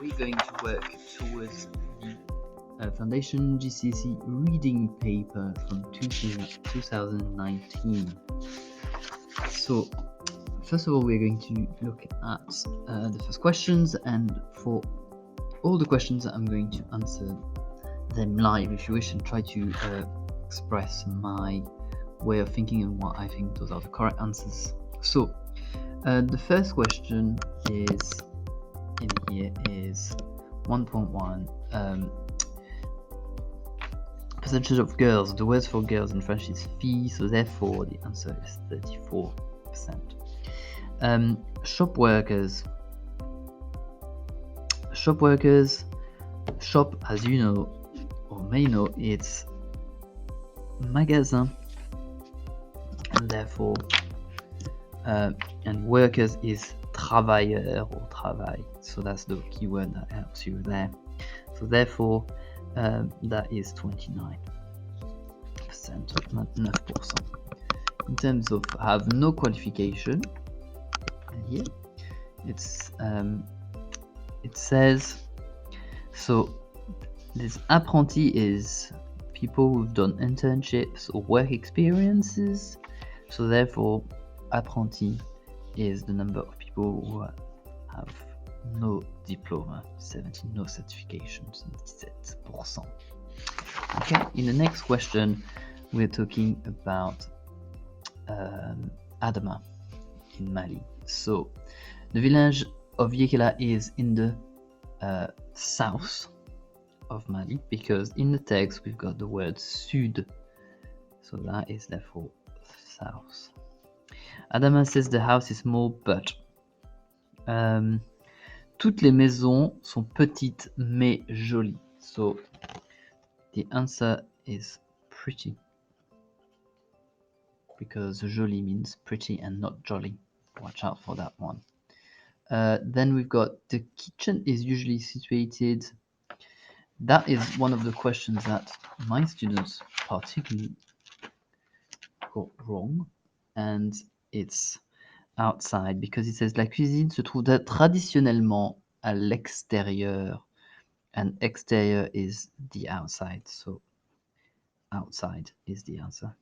we're going to work towards the Foundation GCSE reading paper from 2019. So, first of all, we're going to look at the first questions, and for all the questions, I'm going to answer them live if you wish, and try to express my way of thinking and what I think those are the correct answers. So, the first question is in here is 1.1. Percentage of girls. The words for girls in French is filles, so therefore the answer is 34%. Shop workers. Shop workers. Shop, as you know or may know, it's magasin, and therefore and workers is travailleur or travail, so that's the keyword that helps you there. So therefore that is 29%, 29%. In terms of have no qualification, here it's it says, so this apprenti is people who've done internships or work experiences, so therefore apprenti is the number of people who have no diploma, 17, no certification, 77%. Okay, in the next question, we're talking about Adama in Mali. So the village of Yekela is in the south of Mali, because in the text we've got the word sud, so that is therefore south. Adama says the house is small, but toutes les maisons sont petites mais jolies. So the answer is pretty, because joli means pretty and not jolly. Watch out for that one. Then we've got the kitchen is usually situated. That is one of the questions that my students particularly got wrong, and it's outside, because it says la cuisine se trouve traditionnellement à l'extérieur, and exterior is the outside, so outside is the answer.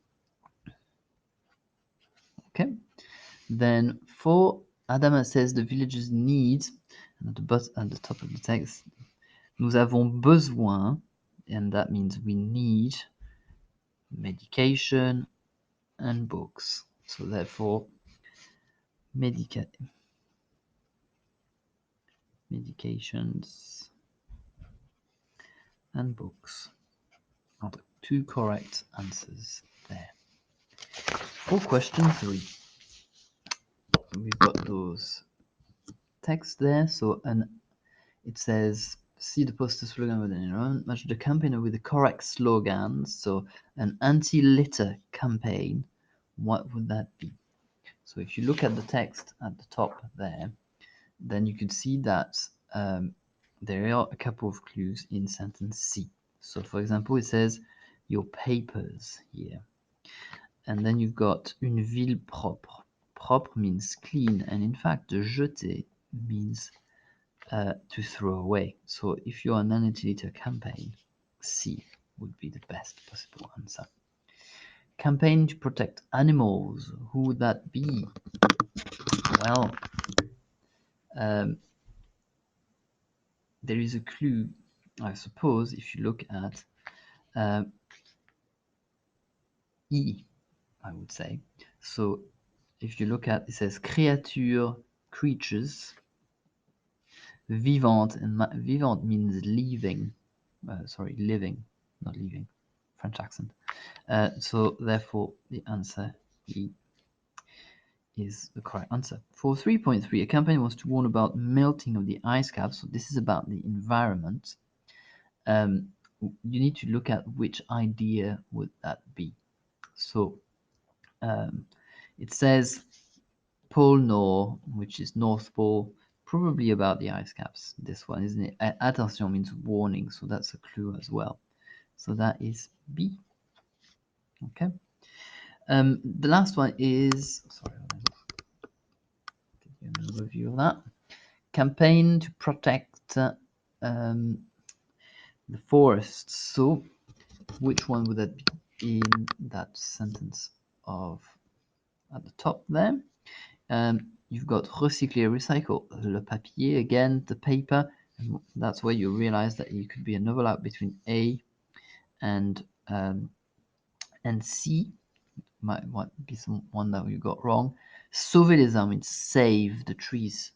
Okay, then for Adama says the villagers need, and at the top of the text, nous avons besoin, and that means we need medication and books, so therefore medications and books are the two correct answers there. For question 3, we've got those texts there. So it says, see the poster slogan with an environment, match the campaigner with the correct slogans. So an anti-litter campaign, what would that be? So if you look at the text at the top there, then you can see that there are a couple of clues in sentence C. So for example, it says your papers here. And then you've got une ville propre. Propre means clean, and in fact, jeter means to throw away. So if you're an anti-litter campaign, C would be the best possible answer. Campaign to protect animals, who would that be? Well, there is a clue, I suppose, if you look at E, I would say. So if you look at, it says créature, creatures, vivante, and vivante means living, living, not leaving, French accent. So therefore the answer E is the correct answer. For 3.3, a campaign was to warn about melting of the ice caps, so this is about the environment. You need to look at which idea would that be. So it says Pole Nord, which is North Pole, probably about the ice caps, this one, isn't it? Attention means warning, so that's a clue as well. So that is B. Okay. The last one is, sorry, I'll give you an overview of that. Campaign to protect the forest. So, which one would that be in that sentence of at the top there? You've got recycler, recycle, le papier, again, the paper. And that's where you realize that it could be an overlap between A and C. Might be some one that you got wrong. Sauver les arbres means save the trees.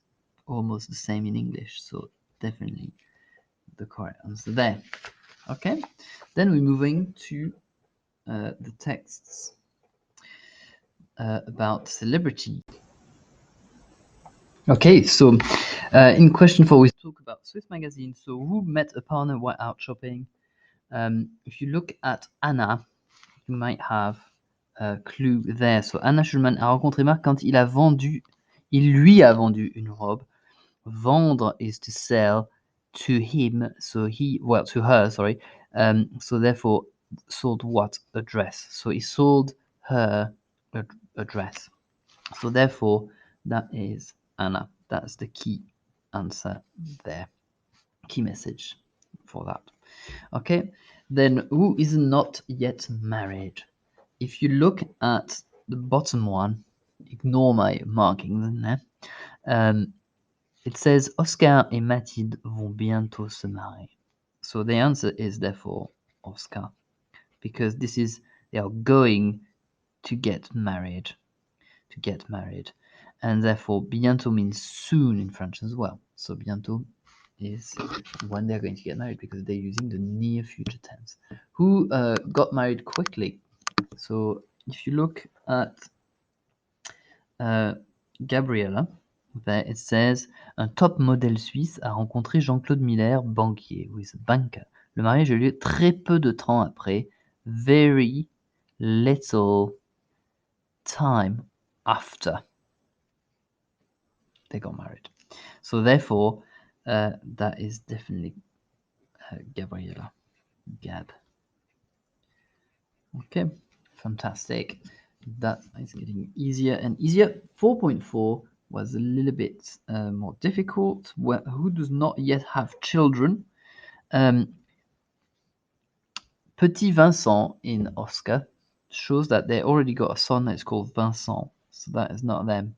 Almost the same in English, so definitely the correct answer there. Okay, then we're moving to the texts about celebrity. Okay, so in question 4, we talk about Swiss magazine. So who met a partner while out shopping? If you look at Anna, you might have a clue there. So Anna Schulman a rencontré Marc quand il lui a vendu une robe. Vendre is to sell to him, to her, sorry. So therefore, sold what? A dress. So he sold her a dress. So therefore, that is Anna. That's the key answer there. Key message for that. Okay, then who is not yet married? If you look at the bottom one, ignore my marking there. It says Oscar et Mathilde vont bientôt se marier. So the answer is therefore Oscar, because they are going to get married. And therefore bientôt means soon in French as well. So bientôt is when they're going to get married, because they're using the near future tense. Who got married quickly? So if you look at Gabriella, there it says un top modèle suisse a rencontré Jean-Claude Miller, banquier, who is a banker. Le mariage a eu lieu très peu de temps après, very little time after they got married. So therefore, that is definitely Gabriella. Gab. Okay, fantastic. That is getting easier and easier. 4.4 was a little bit more difficult. Who does not yet have children? Petit Vincent in Oscar shows that they already got a son that's called Vincent, so that is not them.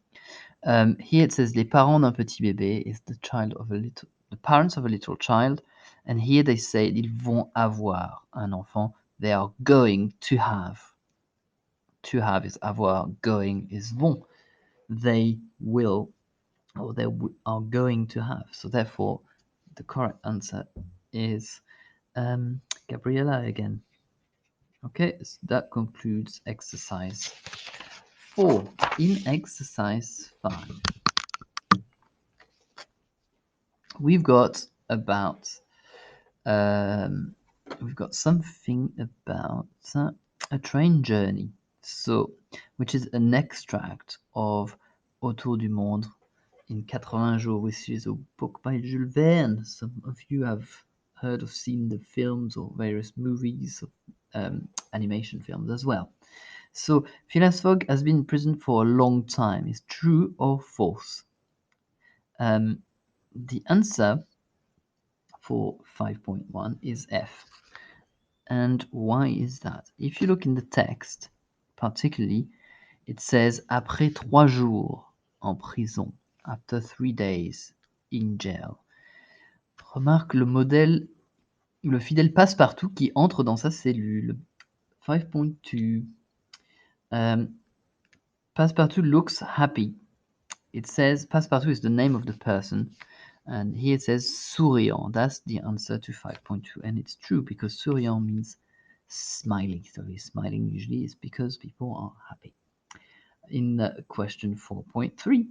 Here it says les parents d'un petit bébé is the parents of a little child, and here they say ils vont avoir un enfant. They are going to have. To have is avoir. Going is vont. They will, or they are going to have. So therefore, the correct answer is Gabriella again. Okay, so that concludes exercise 4. In exercise 5, we've got something about a train journey. So, which is an extract of Autour du Monde in 80 jours, which is a book by Jules Verne. Some of you have heard or seen the films or various movies, animation films as well. So, Phileas Fogg has been in prison for a long time. Is true or false? The answer for 5.1 is F. And why is that? If you look in the text, particularly, it says après 3 jours en prison, after 3 days in jail. Remarque le fidèle passe-partout qui entre dans sa cellule. 5.2. Passepartout looks happy. It says Passepartout is the name of the person, and here it says souriant. That's the answer to 5.2, and it's true because souriant means smiling. So he's smiling usually is because people are happy. In question 4.3,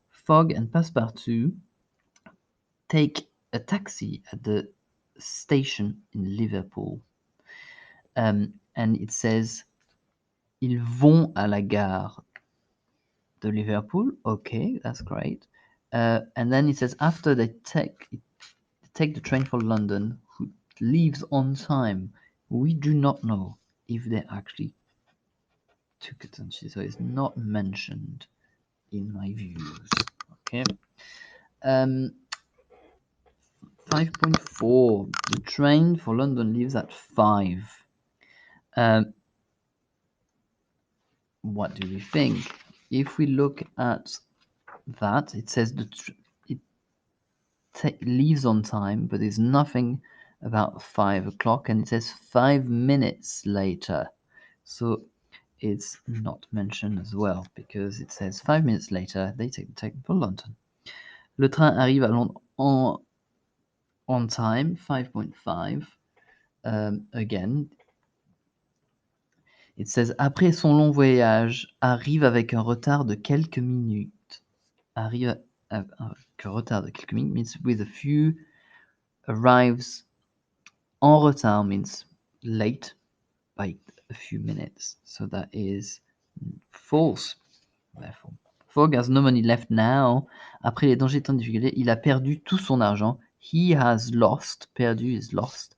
Fogg and Passepartout take a taxi at the station in Liverpool, and it says ils vont à la gare de Liverpool. Okay, that's great. And then it says after they take the train for London, who leaves on time. We do not know if they actually took it, so it's not mentioned in my views. Okay. 5.4. The train for London leaves at 5. What do we think? If we look at that, it says it leaves on time, but there's nothing about 5 o'clock, and it says 5 minutes later. So it's not mentioned as well, because it says 5 minutes later, they take the train for London. Le train arrive à Londres on time, 5.5. Again, it says après son long voyage, arrive avec un retard de quelques minutes. Arrive avec un retard de quelques minutes means with a few, arrives en retard means late by a few minutes. So that is false, therefore. Fogg has no money left now. Après les dangers et tant de difficultés, il a perdu tout son argent. He has lost, perdu is lost,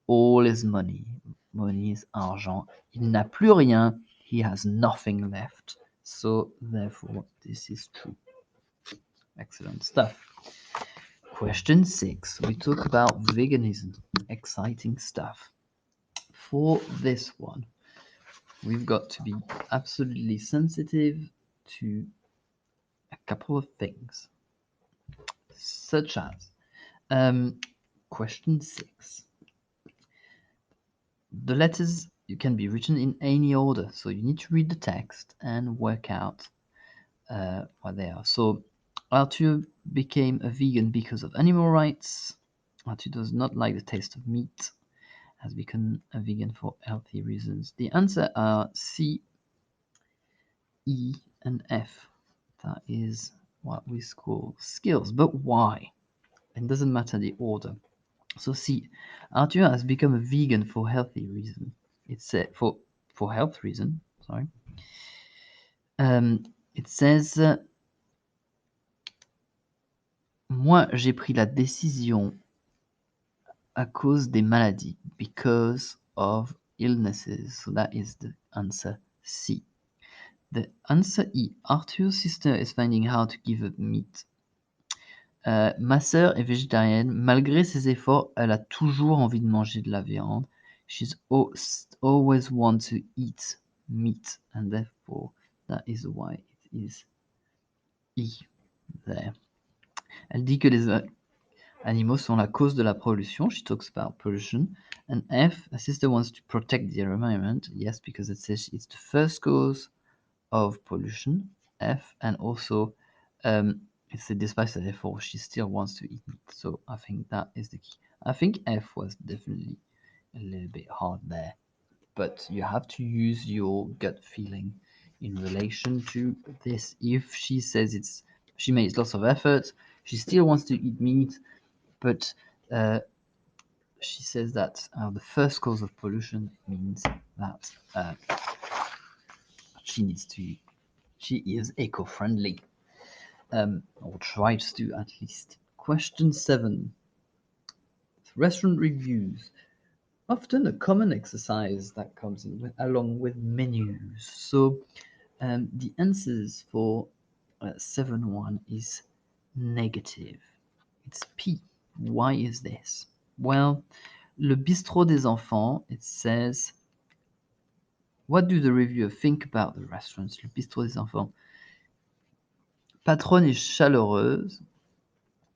all his money. Money is argent. Il n'a plus rien. He has nothing left. So therefore, this is true. Excellent stuff. Question 6. We talk about veganism. Exciting stuff. For this one, we've got to be absolutely sensitive to a couple of things, such as question 6. The letters can be written in any order, so you need to read the text and work out what they are. So Arthur became a vegan because of animal rights. Arthur does not like the taste of meat, has become a vegan for healthy reasons. The answer are C, E, and F. That is what we call skills. But why? It doesn't matter the order. So C, Arthur has become a vegan for healthy reason. It's for health reason. Sorry. It says, moi j'ai pris la décision à cause des maladies, because of illnesses. So that is the answer C. The answer E, Arthur's sister is finding how to give up meat. Ma sœur est végétarienne. Malgré ses efforts, elle a toujours envie de manger de la viande. She's always want to eat meat, and therefore that is why it is E there. Elle dit que les animaux sont la cause de la pollution. She talks about pollution. And F, her sister wants to protect the environment. Yes, because it says it's the first cause of pollution. F, and also it's a despite the effort, she still wants to eat meat. So I think that is the key. I think F was definitely a little bit hard there, but you have to use your gut feeling in relation to this. If she says she makes lots of effort, she still wants to eat meat, but she says that the first cause of pollution means that she is eco-friendly. Or tries to at least. Question 7. Restaurant reviews. Often a common exercise that comes in along with menus. So the answers for 7.1 is negative. It's P. Why is this? Well, Le Bistrot des Enfants, it says, what do the reviewer think about the restaurants? Le Bistrot des Enfants. Patronne est chaleureuse.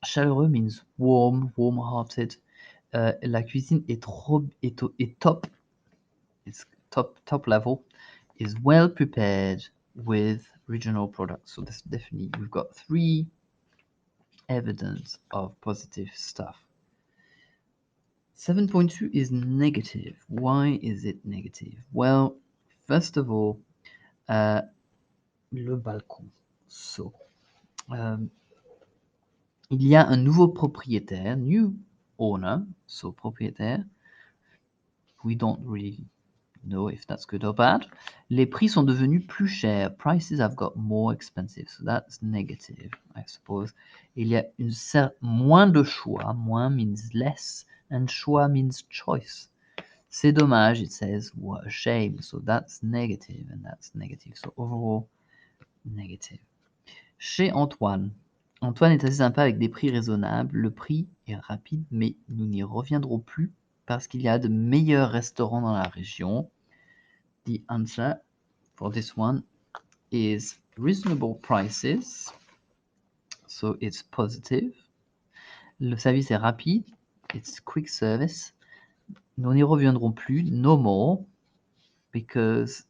Chaleureux means warm, warm-hearted. La cuisine est top. It's top level. Is well prepared with regional products. So that's definitely, we've got 3 evidence of positive stuff. 7.2 is negative. Why is it negative? Well, first of all, le balcon. So, il y a un nouveau propriétaire, new owner, so propriétaire. We don't really know if that's good or bad. Les prix sont devenus plus chers. Prices have got more expensive, so that's negative, I suppose. Il y a moins de choix. Moins means less, and choix means choice. C'est dommage, it says, what a shame. So that's negative, and that's negative. So overall, negative. Chez Antoine, Antoine est assez sympa avec des prix raisonnables. Le prix est rapide, mais nous n'y reviendrons plus parce qu'il y a de meilleurs restaurants dans la région. The answer for this one is reasonable prices. So it's positive. Le service est rapide. It's quick service. Nous n'y reviendrons plus. No more. Because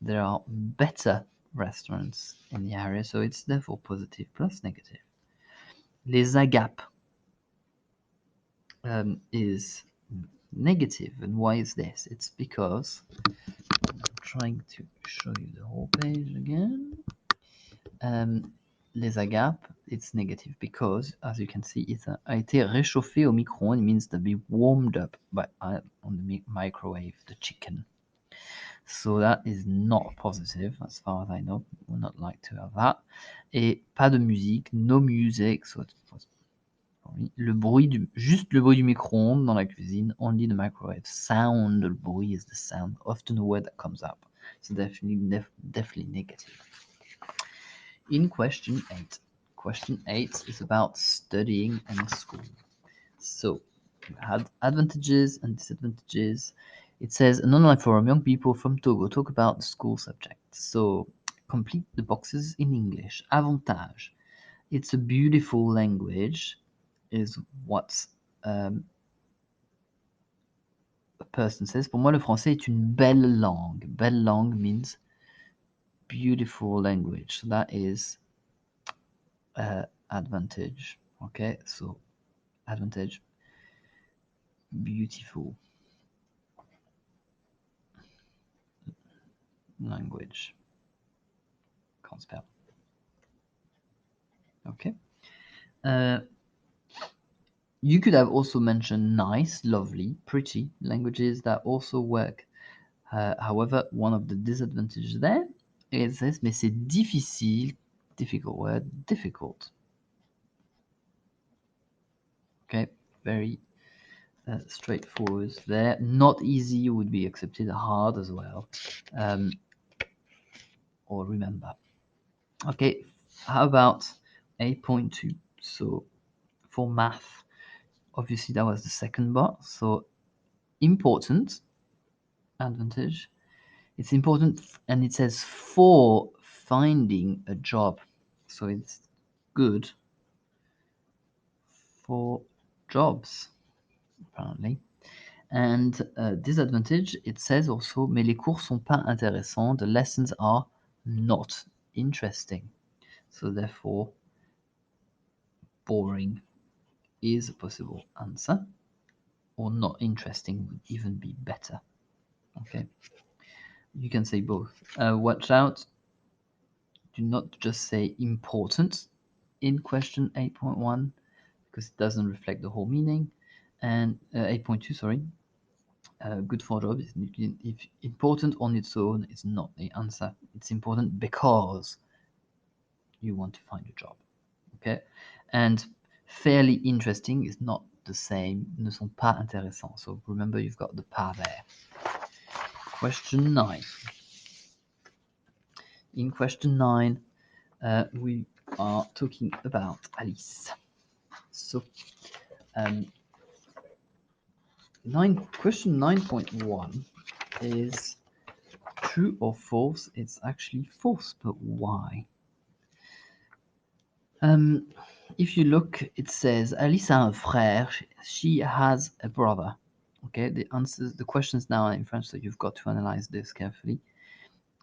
there are better restaurants in the area. So it's therefore positive plus negative. Les agapes is negative. And why is this? It's because I'm trying to show you the whole page again. Les agapes, it's negative because, as you can see, it a été réchauffé au micro-ondes. It means to be warmed up by on the microwave, the chicken. So that is not positive, as far as I know. Would not like to have that. Et pas de musique, no music. So juste le bruit du micro-ondes dans la cuisine. Only the microwave sound. Le bruit is the sound, often a word that comes up. So definitely negative. In question 8. Question 8 is about studying in school. So, you had advantages and disadvantages. It says an online forum, young people from Togo talk about the school subjects. So, complete the boxes in English. Avantage. It's a beautiful language, is what a person says. Pour moi, le français est une belle langue. Belle langue means beautiful language. So that is advantage. Okay, so advantage, beautiful language. Can't spell. Okay. You could have also mentioned nice, lovely, pretty languages that also work. However, one of the disadvantages there is this, mais c'est difficile, difficult word, difficult. Okay, very straightforward there. Not easy would be accepted, hard as well. Or remember. Okay, how about 8.2? So for math, obviously that was the second box. So important, advantage. It's important, and it says for finding a job. So it's good for jobs, apparently. And disadvantage, it says also, mais les cours sont pas intéressants. The lessons are not interesting. So therefore, boring is a possible answer, or not interesting would even be better. Okay, you can say both. Watch out, do not just say important in question 8.1 because it doesn't reflect the whole meaning. And 8.2, sorry, good for job is if important on its own is not the answer. It's important because you want to find a job. Okay, and fairly interesting is not the same. Ne sont pas intéressants. So remember, you've got the pas there. Question 9. In question 9, we are talking about Alice. So, question 9.1 is true or false. It's actually false, but why? If you look, it says Alice a un frère. She has a brother. Okay, the questions now are in French, so you've got to analyze this carefully.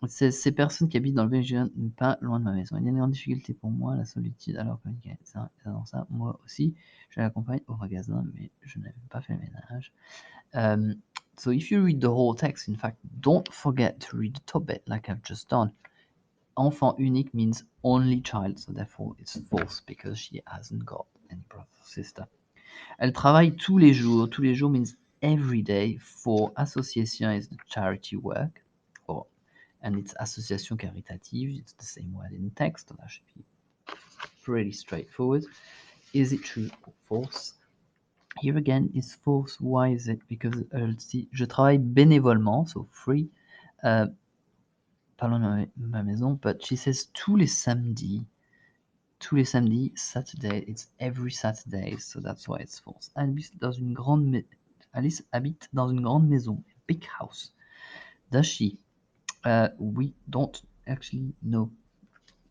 It says ces personnes qui habitent dans le village pas loin de ma maison. Il y a une grande difficulté pour moi, la solitude, alors que ça, moi aussi, je l'accompagne au magasin, mais je n'avais pas fait le ménage. So if you read the whole text, in fact, don't forget to read the top bit like I've just done. Enfant unique means only child, so therefore it's false because she hasn't got any brother or sister. Elle travaille tous les jours. Tous les jours means every day. For association is the charity work, and it's association caritative. It's the same word in text. So that should be pretty straightforward. Is it true or false? Here again is false. Why is it? Because je travaille bénévolement, so free, pas loin de ma maison, but she says tous les samedis. tous les samedis. Saturday, it's every Saturday, so that's why it's false. Alice habite dans une grande maison, a big house. Does she? We don't actually know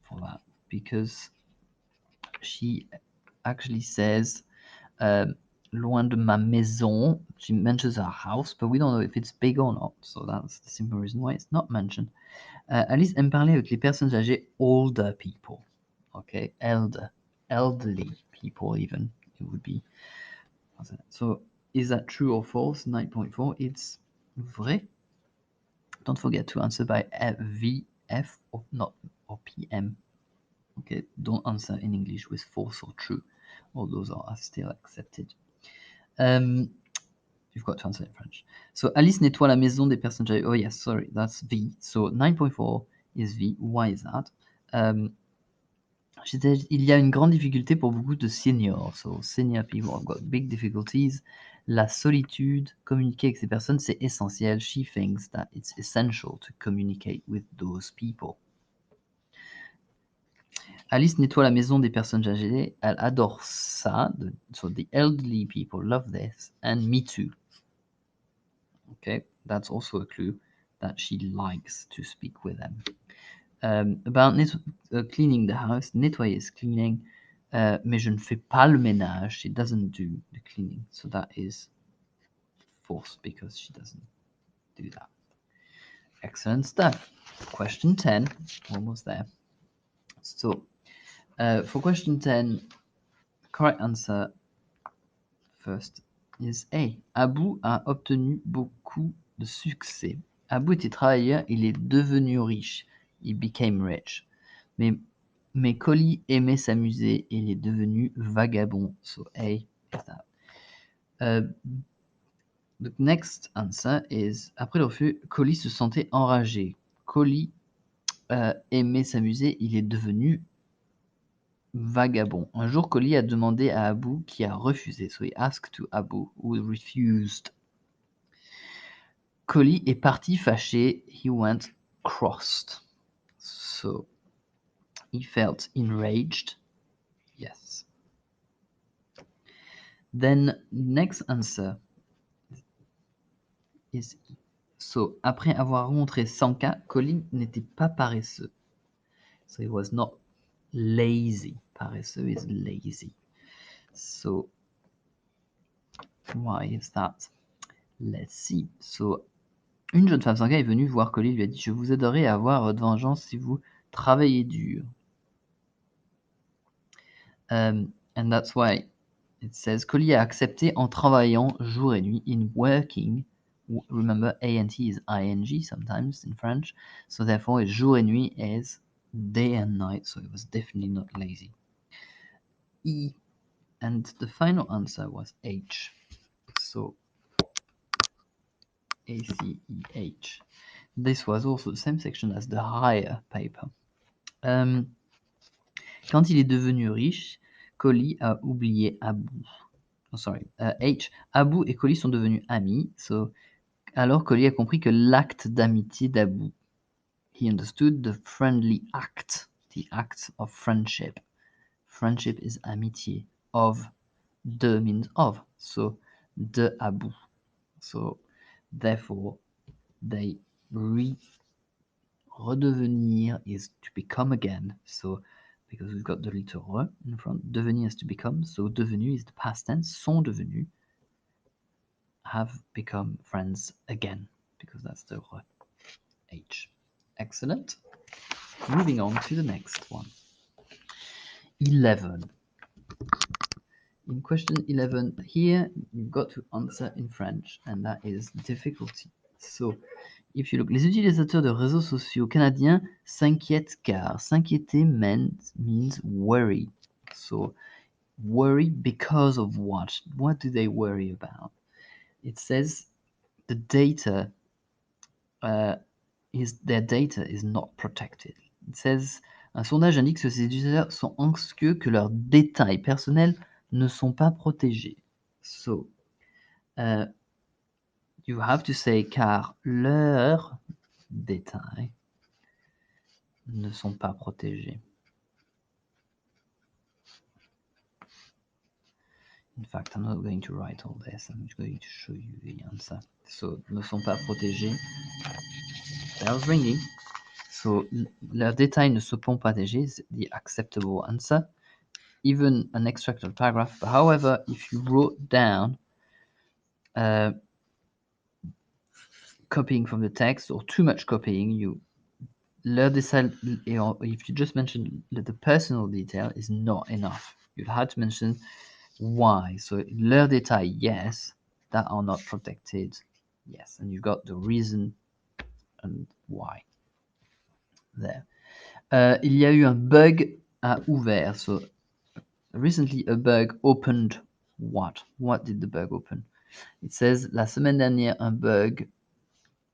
for that because she actually says loin de ma maison. She mentions her house, but we don't know if it's big or not, so that's the simple reason why it's not mentioned. Alice aime parler avec les personnes âgées, older people. Okay, elderly people even, it would be. So, is that true or false? 9.4, it's vrai. Don't forget to answer by V, F, or not, or PM. Okay, don't answer in English with false or true. All those are still accepted. You've got to answer in French. So, Alice nettoie la maison des personnes âgées. Oh, yes, sorry, that's V. So, 9.4 is V. Why is that? She said, il y a une grande difficulté pour beaucoup de seniors. So, senior people have got big difficulties. La solitude, communiquer avec ces personnes, c'est essentiel. She thinks that it's essential to communicate with those people. Alice nettoie la maison des personnes âgées. Elle adore ça. So the elderly people love this. And me too. Okay, that's also a clue that she likes to speak with them. About cleaning the house, nettoyer is cleaning, mais je ne fais pas le ménage. She doesn't do the cleaning, so that is false because she doesn't do that. Excellent stuff. Question 10, almost there. So, for question 10, correct answer first is A. Abou a obtenu beaucoup de succès. Abou était travailleur, il est devenu riche. He became rich. Mais Colly aimait s'amuser et il est devenu vagabond. So A is that. The next answer is, après le refus, Colly se sentait enragé. Colly aimait s'amuser, il est devenu vagabond. Un jour, Colly a demandé à Abou qui a refusé. So he asked to Abou who refused. Colly est parti fâché. He went crossed. So he felt enraged. Yes. Then next answer is E. So après avoir rencontré 100 cas, Colly n'était pas paresseux. So he was not lazy. Paresseux is lazy. So why is that? Let's see. So une jeune femme sans cas est venue voir Colly, lui a dit: je vous aiderai à avoir votre vengeance si vous travaillez dur. And that's why it says Colly a accepté en travaillant jour et nuit, in working. Remember, ANT is ing sometimes in French, so therefore jour et nuit is day and night, so it was definitely not lazy. E, and the final answer was H. So ACEH. This was also the same section as the higher paper. Quand il est devenu riche, Colly a oublié Abou. Oh, sorry, H. Abou et Colly sont devenus amis. So, alors Colly a compris que l'acte d'amitié d'Abou. He understood the friendly act, the act of friendship. Friendship is amitié. Of, de means of. So, de Abou. So, therefore, they redevenir is to become again. So, because we've got the letter re in front, devenir is to become. So, devenu is the past tense. Sont devenus, have become friends again, because that's the re. H. Excellent. Moving on to the next one. 11. In question 11, here you've got to answer in French, and that is difficulty. So, if you look, les utilisateurs de réseaux sociaux canadiens s'inquiètent car s'inquiéter means worry. So, worry because of what? What do they worry about? It says the data their data is not protected. It says un sondage indique que ces utilisateurs sont anxieux que leurs détails personnels ne sont pas protégés. So, you have to say car leurs détails ne sont pas protégés. In fact, I'm not going to write all this. I'm just going to show you the answer. So, ne sont pas protégés. Bells ringing. So, leurs détails ne sont pas protégés is the acceptable answer. Even an extracted paragraph. But however, if you wrote down copying from the text or too much copying, if you just mention the personal detail is not enough. You've had to mention why. So leurs détails, yes, that are not protected, yes, and you've got the reason and why there. Il y a eu un bug à ouvert. So recently a bug opened what? What did the bug open? It says la semaine dernière un bug.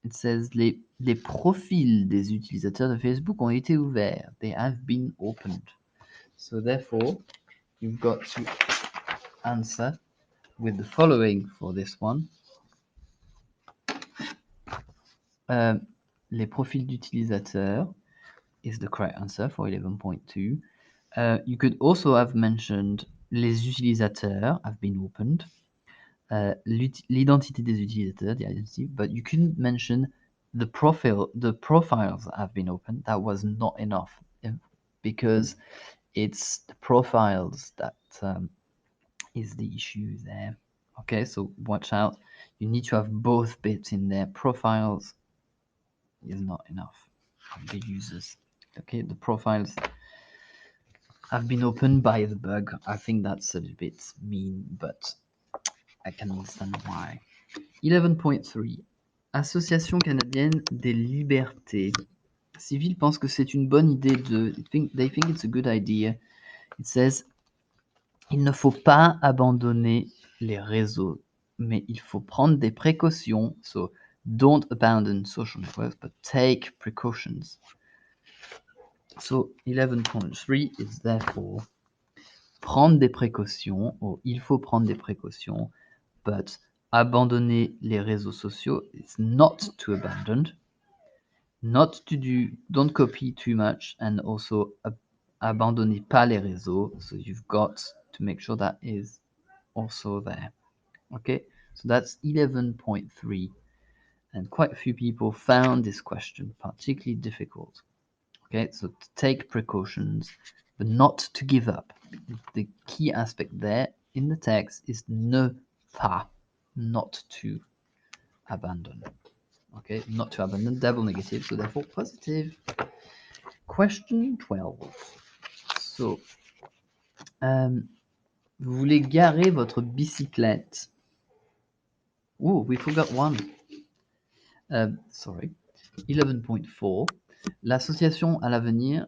It says les profils des utilisateurs de Facebook ont été ouverts. They have been opened. So therefore, you've got to answer with the following for this one. Les profils d'utilisateurs is the correct answer for 11.2. You could also have mentioned les utilisateurs have been opened. L'identité des utilisateurs, the identity, but you couldn't mention the profiles have been opened. That was not enough because it's the profiles that is the issue there. Okay, so watch out. You need to have both bits in there. Profiles is not enough. The users. Okay, the profiles have been opened by the bug. I think that's a bit mean, but I can understand why. 11.3. Association canadienne des libertés civiles pense que c'est une bonne idée de. They think it's a good idea. It says il ne faut pas abandonner les réseaux, mais il faut prendre des précautions. So don't abandon social networks, but take precautions. So 11.3 is therefore prendre des précautions, or il faut prendre des précautions, but abandonner les réseaux sociaux is not to abandon, not to do, don't copy too much, and also abandonner pas les réseaux. So you've got to make sure that is also there. Okay, so that's 11.3, and quite a few people found this question particularly difficult. Okay, so to take precautions, but not to give up. The key aspect there in the text is ne pas, not to abandon. Okay, not to abandon, double negative, so therefore positive. Question 12. So, vous voulez garer votre bicyclette. Oh, we forgot one. Sorry. 11.4. L'association à l'avenir,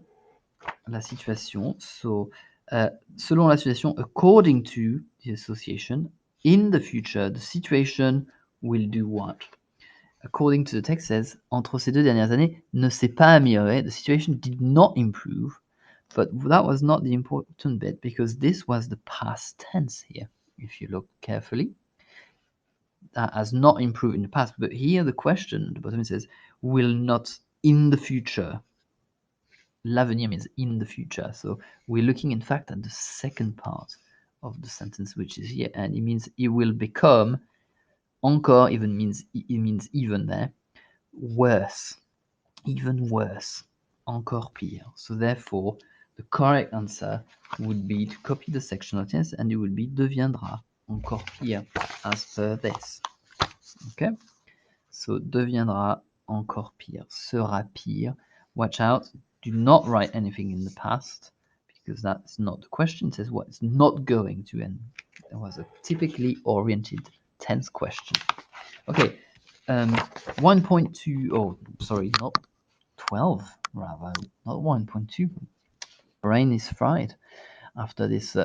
la situation. So, selon la situation, according to the association, in the future, the situation will do what? According to the text says, entre ces deux dernières années, ne s'est pas amélioré. The situation did not improve. But that was not the important bit because this was the past tense here. If you look carefully, that has not improved in the past. But here the question at the bottom says, will not in the future. L'avenir means in the future. So we're looking, in fact, at the second part of the sentence, which is here, and it means it will become. Encore even means it means even there. Worse, even worse. Encore pire. So therefore, the correct answer would be to copy the sectional tense, and it would be deviendra encore pire as per this. Okay. So deviendra encore pire. Sera pire. Watch out. Do not write anything in the past because that's not the question. It says what it's not going to end. That was a typically oriented tense question. Okay. 1.2. Oh, sorry, not 12, rather, not 1.2. Brain is fried after this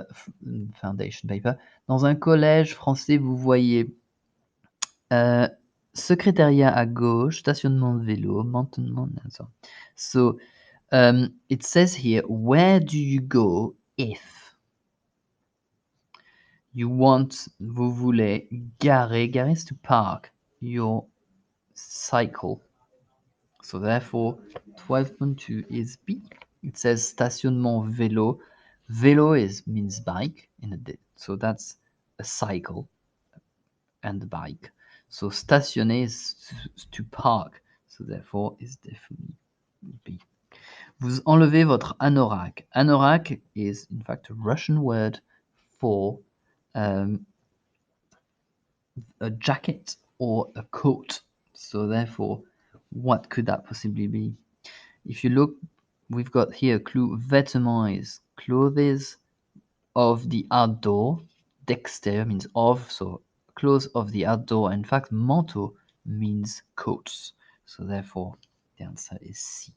foundation paper. Dans un collège français, vous voyez secrétariat à gauche, stationnement de vélo, maintenant. So it says here, where do you go if you want, vous voulez garer, garer is to park your cycle. So therefore, 12.2 is B. It says stationnement vélo. Vélo means bike in a so that's a cycle and a bike. So stationner is to park. So therefore, it's definitely B. Vous enlevez votre anorak. Anorak is in fact a Russian word for a jacket or a coat. So therefore, what could that possibly be? If you look, we've got here a clue. Vêtements is clothes of the outdoor. D'extérieur means of, so clothes of the outdoor. In fact, manteau means coats. So therefore, the answer is C.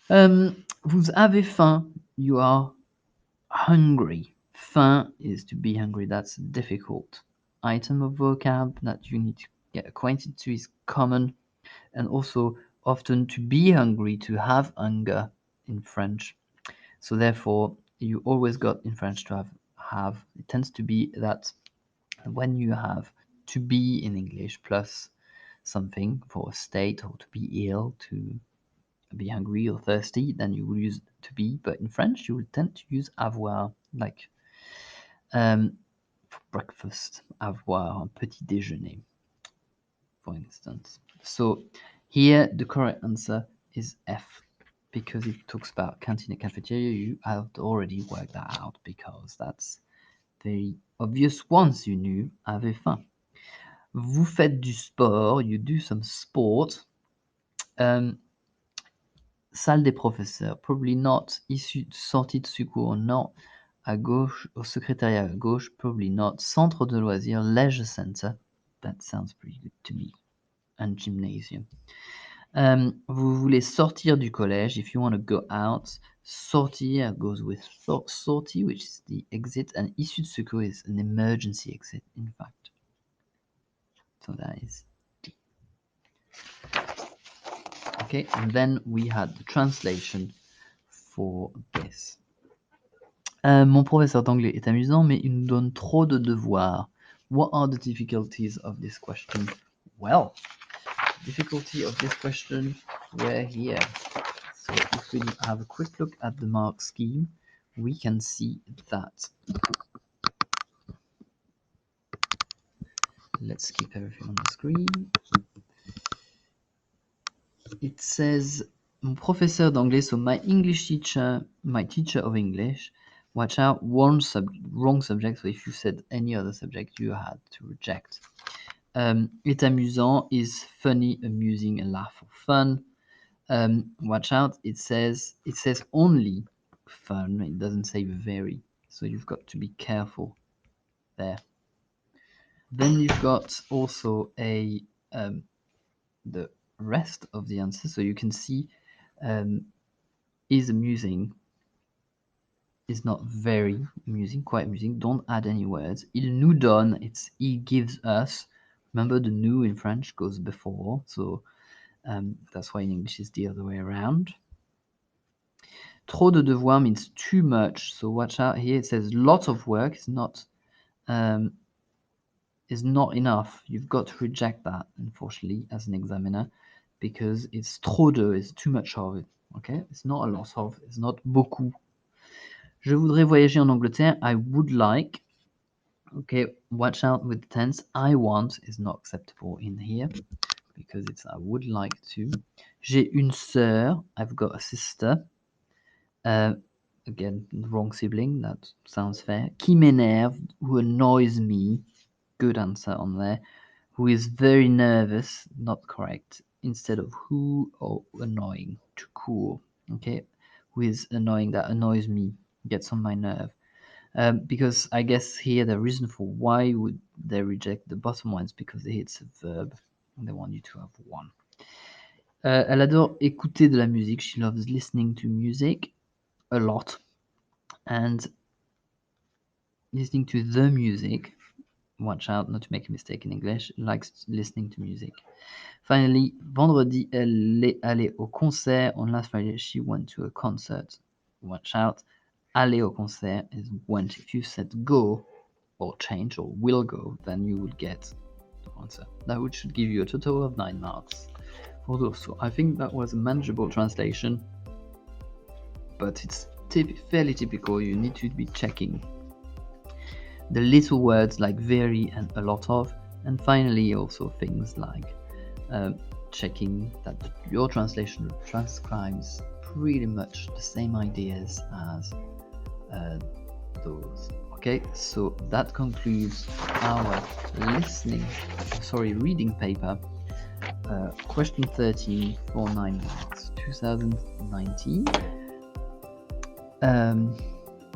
Vous avez faim. You are hungry. Faim is to be hungry. That's a difficult item of vocab that you need to get acquainted to. Is common, and also often to be hungry, to have hunger in French. So therefore, you always got in French to have. It tends to be that when you have to be in English plus something for a state or to be ill, to be hungry or thirsty, then you will use to be. But in French, you will tend to use avoir, like for breakfast, avoir, un petit déjeuner, for instance. So here, the correct answer is F, because it talks about canteen and cafeteria. You have already worked that out, because that's very obvious once you knew avez faim. Vous faites du sport, you do some sport. Salle des professeurs, probably not. Sortie de secours, non. À gauche, au secrétariat à gauche, probably not. Centre de loisirs, leisure center, that sounds pretty good to me. And gymnasium. Vous voulez sortir du collège, if you want to go out. Sortir goes with sortie, which is the exit, and issue de secours is an emergency exit, in fact. So that is D. Okay, and then we had the translation for this. Mon professeur d'anglais est amusant, mais il nous donne trop de devoirs. What are the difficulties of this question? Well, difficulty of this question were here. So if we have a quick look at the mark scheme, we can see that. Let's keep everything on the screen. It says, mon professeur d'anglais, so my English teacher, my teacher of English, watch out, wrong subject, so if you said any other subject, you had to reject. Est amusant is funny, amusing, a laugh or fun. Watch out, it says only fun, it doesn't say very, so you've got to be careful there. Then you've got also the rest of the answer, so you can see is amusing is not very amusing, quite amusing. Don't add any words. Il nous donne, it's he gives us. Remember, the nous in French goes before, so that's why in English it's the other way around. Trop de devoir means too much, so watch out here. It says lot of work is not enough. You've got to reject that, unfortunately, as an examiner, because it's trop de, is too much of it. Okay, it's not a lot of, it's not beaucoup. Je voudrais voyager en Angleterre. I would like. Okay, watch out with the tense. I want is not acceptable in here because it's I would like to. J'ai une sœur. I've got a sister. Again, wrong sibling. That sounds fair. Qui m'énerve, who annoys me. Good answer on there. Who is very nervous. Not correct. Instead of who or annoying. Too cool. Okay, who is annoying, that annoys me. Gets on my nerve. Because I guess here the reason for why would they reject the bottom one is because it's a verb and they want you to have one. Elle adore écouter de la musique. She loves listening to music a lot. And listening to the music, watch out not to make a mistake in English, likes listening to music. Finally, vendredi, elle est allée au concert. On last Friday, she went to a concert. Watch out. Aller au concert is went. If you said go or change or will go, then you would get the answer. That should give you a total of 9 marks for those. So I think that was a manageable translation, but it's fairly typical. You need to be checking the little words like very and a lot of, and finally also things like checking that your translation transcribes pretty much the same ideas as those. Okay, so that concludes our reading paper, question 13 for 9 marks 2019.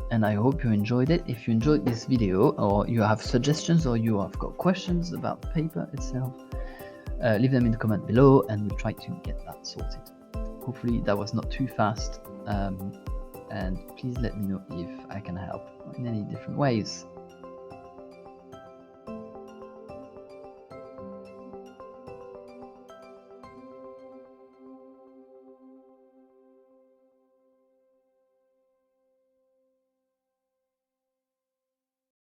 And I hope you enjoyed it. If you enjoyed this video, or you have suggestions, or you have got questions about the paper itself, leave them in the comment below and we'll try to get that sorted. Hopefully that was not too fast, and please let me know if I can help in any different ways.